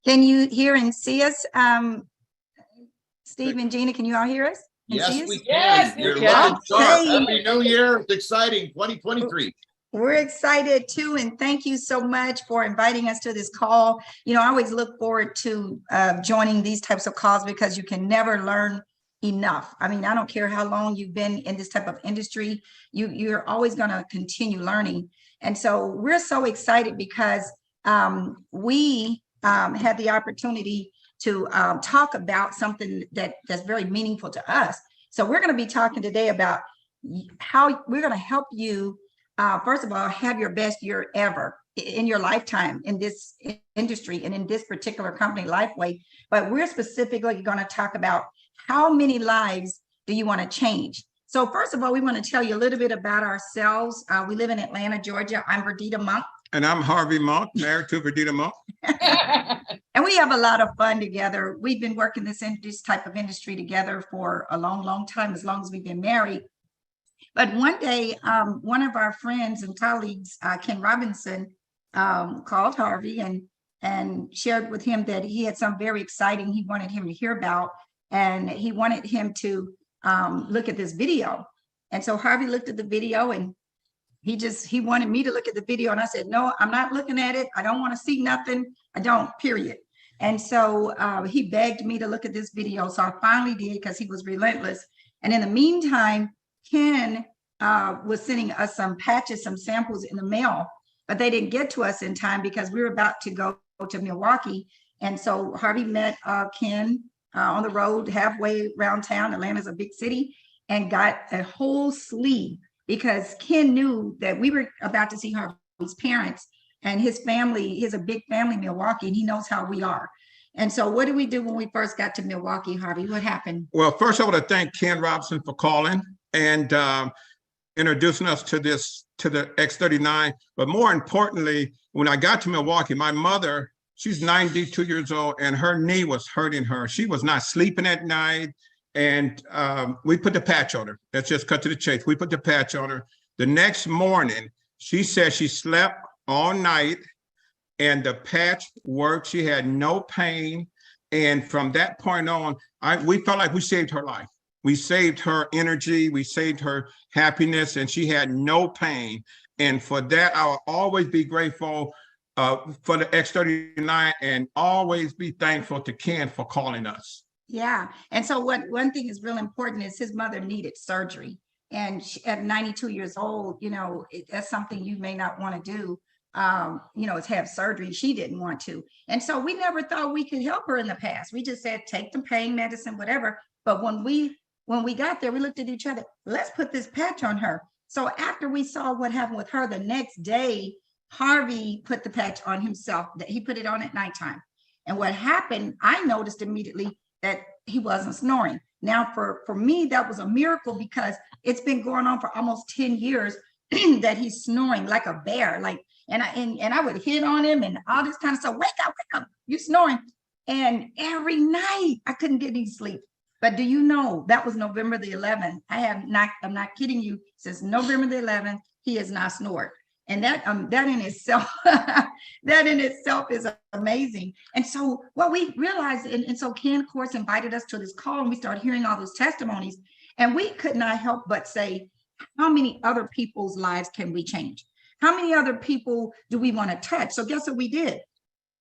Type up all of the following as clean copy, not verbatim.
Can you hear and see us? Steve and Gina, can you all hear us? Yes, we can. Yes, You're we can. looking sharp. Okay. Happy New Year. It's exciting. 2023. We're excited too, and thank you so much for inviting us to this call. You know, I always look forward to joining these types of calls because you can never learn enough. I mean, I don't care how long you've been in this type of industry, you're always going to continue learning. And so we're so excited because we had the opportunity to talk about something that's very meaningful to us. So we're going to be talking today about how we're going to help you, first of all, have your best year ever in your lifetime in this industry and in this particular company, LifeWave. But we're specifically going to talk about how many lives do you want to change? So first of all, we want to tell you a little bit about ourselves. We live in Atlanta, Georgia. I'm Verdita Monk. And I'm Harvey Monk, married to Verdita Monk. And we have a lot of fun together. We've been working this type of industry together for a long, long time, as long as we've been married. But one day, one of our friends and colleagues, Ken Robinson, called Harvey and shared with him that he had something very exciting he wanted him to hear about. And he wanted him to look at this video. And so Harvey looked at the video and he wanted me to look at the video. And I said, no, I'm not looking at it. I don't want to see nothing. I don't, period. And so he begged me to look at this video. So I finally did because he was relentless. And in the meantime, Ken was sending us some patches, some samples in the mail, but they didn't get to us in time because we were about to go to Milwaukee. And so Harvey met Ken on the road halfway around town. Atlanta's a big city, and got a whole sleeve because Ken knew that we were about to see Harvey's parents and his family. He has a big family in Milwaukee, and he knows how we are. And so what did we do when we first got to Milwaukee, Harvey? What happened? Well, first I want to thank Ken Robinson for calling and introducing us to the X39. But more importantly, when I got to Milwaukee, my mother, she's 92 years old, and her knee was hurting her. She was not sleeping at night. And we put the patch on her. Let's just cut to the chase. We put the patch on her. The next morning, she said she slept all night and the patch worked. She had no pain. And from that point on, we felt like we saved her life. We saved her energy. We saved her happiness, and she had no pain. And for that, I will always be grateful for the X39 and always be thankful to Ken for calling us. Yeah. And so one thing is real important is his mother needed surgery. And at 92 years old, you know, that's something you may not want to do, you know, is have surgery. She didn't want to. And so we never thought we could help her in the past. We just said, take the pain medicine, whatever. But when we got there, we looked at each other, let's put this patch on her. So after we saw what happened with her, the next day, Harvey put the patch on himself. That he put it on at nighttime. And what happened, I noticed immediately that he wasn't snoring. Now, for me, that was a miracle because it's been going on for almost 10 years that he's snoring like a bear. Like, and I would hit on him and all this kind of stuff. Wake up, you snoring. And every night I couldn't get any sleep. But do you know that was November the 11th? I'm not kidding you. Since November the 11th, he has not snored. And that in itself, is amazing. And so what we realized, and so Ken, of course, invited us to this call, and we started hearing all those testimonies, and we could not help but say, how many other people's lives can we change? How many other people do we want to touch? So guess what we did?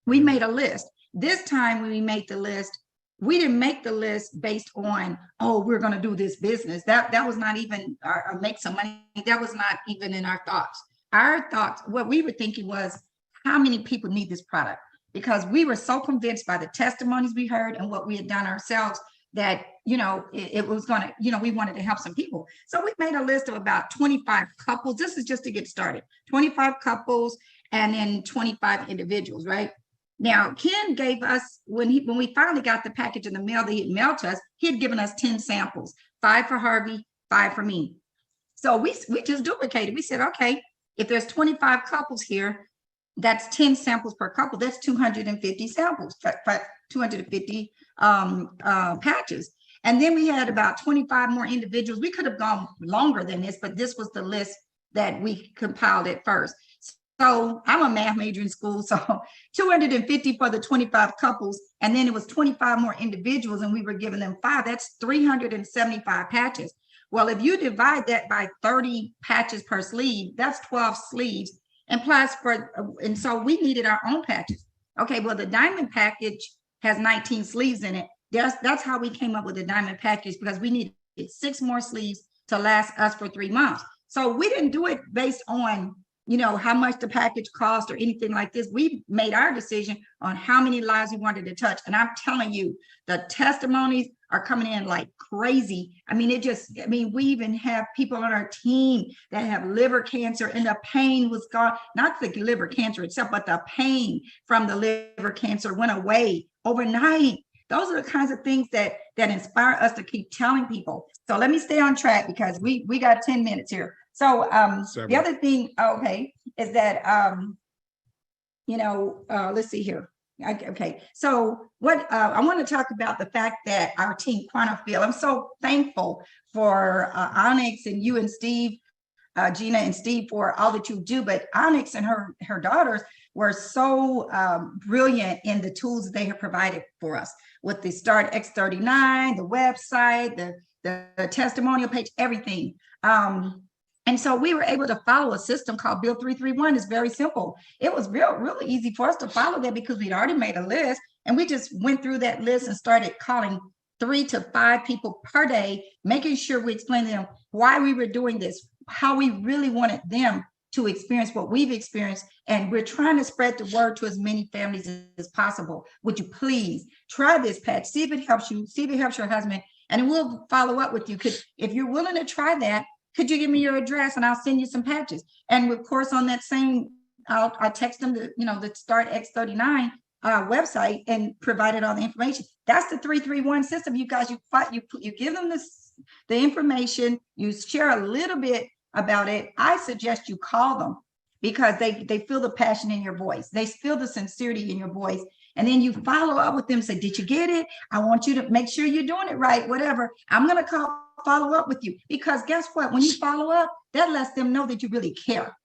We made a list. This time when we made the list, we didn't make the list based on, oh, we're going to do this business. That was not even, or make some money. That was not even in our thoughts. Our thoughts, what we were thinking was, how many people need this product? Because we were so convinced by the testimonies we heard and what we had done ourselves that, you know, it was going to, you know, we wanted to help some people. So we made a list of about 25 couples. This is just to get started. 25 couples and then 25 individuals, right? Now, Ken gave us, when we finally got the package in the mail that he had mailed to us, he had given us 10 samples, 5 for Harvey, 5 for me. So we just duplicated. We said, okay, if there's 25 couples here, that's 10 samples per couple. That's 250 samples, 250 patches. And then we had about 25 more individuals. We could have gone longer than this, but this was the list that we compiled at first. So I'm a math major in school, so 250 for the 25 couples, and then it was 25 more individuals, and we were giving them 5. That's 375 patches. Well, if you divide that by 30 patches per sleeve, that's 12 sleeves. And plus and so we needed our own patches. Okay, well, the diamond package has 19 sleeves in it. That's how we came up with the diamond package, because we needed 6 more sleeves to last us for 3 months. So we didn't do it based on, how much the package cost or anything like this. We made our decision on how many lives we wanted to touch. And I'm telling you, the testimonies are coming in like crazy. I mean, we even have people on our team that have liver cancer, and the pain was gone. Not the liver cancer itself, but the pain from the liver cancer went away overnight. Those are the kinds of things that inspire us to keep telling people. So let me stay on track, because we got 10 minutes here. So the other thing, is that, let's see here. Okay, so what I want to talk about the fact that our team Quantifield, I'm so thankful for Onyx and you and Steve, Gina and Steve, for all that you do. But Onyx and her daughters were so brilliant in the tools that they have provided for us with the Start X39, the website, the testimonial page, everything. And so we were able to follow a system called Bill 331. It's very simple. It was really easy for us to follow that, because we'd already made a list, and we just went through that list and started calling 3 to 5 people per day, making sure we explained to them why we were doing this, how we really wanted them to experience what we've experienced. And we're trying to spread the word to as many families as possible. Would you please try this patch? See if it helps you, see if it helps your husband, and we'll follow up with you. If you're willing to try that, could you give me your address and I'll send you some patches? And of course, on that same, I'll text them the Start X39 website and provided all the information. That's the 331 system. You guys, you give them the information, you share a little bit about it. I suggest you call them, because they feel the passion in your voice. They feel the sincerity in your voice. And then you follow up with them, say, did you get it? I want you to make sure you're doing it right, whatever. I'm going to follow up with you, because guess what? When you follow up, that lets them know that you really care.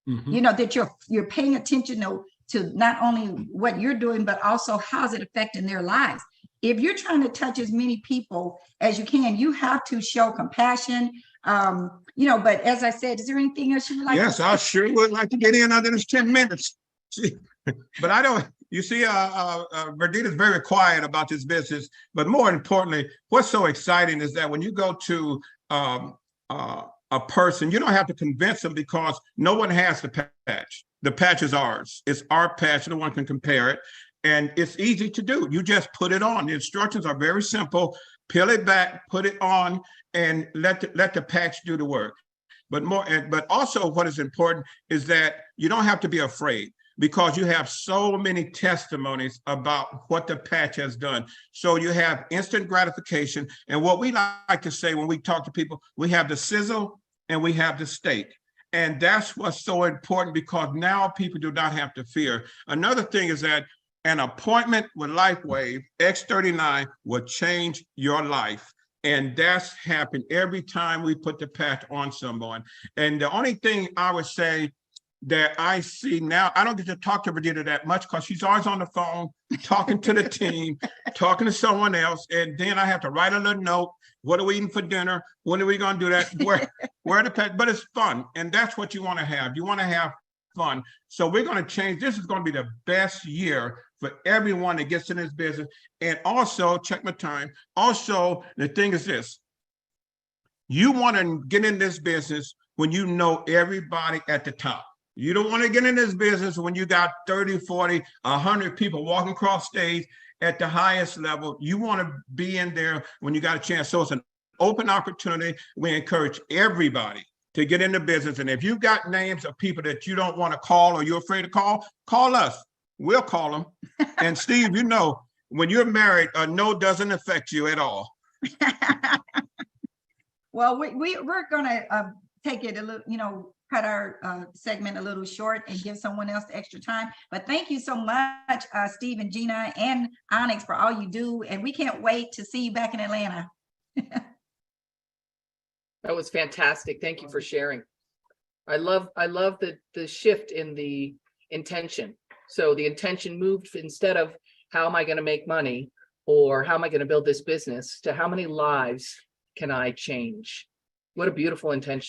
Mm-hmm. That you're paying attention to not only what you're doing, but also how's it affecting their lives. If you're trying to touch as many people as you can, you have to show compassion. But as I said, is there anything else you would like? Yes, I sure would like to get in under this 10 minutes. But I don't. You see, Verdita's very quiet about this business, but more importantly, what's so exciting is that when you go to a person, you don't have to convince them, because no one has the patch. The patch is ours. It's our patch. No one can compare it. And it's easy to do. You just put it on. The instructions are very simple. Peel it back, put it on, and let the patch do the work. But also what is important is that you don't have to be afraid, because you have so many testimonies about what the patch has done. So you have instant gratification. And what we like to say when we talk to people, we have the sizzle and we have the steak. And that's what's so important, because now people do not have to fear. Another thing is that an appointment with LifeWave X39 will change your life. And that's happened every time we put the patch on someone. And the only thing I would say that I see now, I don't get to talk to Verdita that much, because she's always on the phone, talking to the team, talking to someone else. And then I have to write a little note. What are we eating for dinner? When are we going to do that? Where the pet? But it's fun. And that's what you want to have. You want to have fun. So we're going to change. This is going to be the best year for everyone that gets in this business. And also, check my time. Also, the thing is this. You want to get in this business when you know everybody at the top. You don't want to get in this business when you got 30, 40, 100 people walking across stage at the highest level. You want to be in there when you got a chance. So it's an open opportunity. We encourage everybody to get into business. And if you've got names of people that you don't want to call or you're afraid to call us. We'll call them. And Steve, when you're married, a no doesn't affect you at all. Well, we're going to take it a little, cut our segment a little short and give someone else the extra time. But thank you so much, Steve and Gina and Onyx, for all you do. And we can't wait to see you back in Atlanta. That was fantastic. Thank you for sharing. I love the shift in the intention. So the intention moved instead of how am I going to make money or how am I going to build this business to how many lives can I change? What a beautiful intention.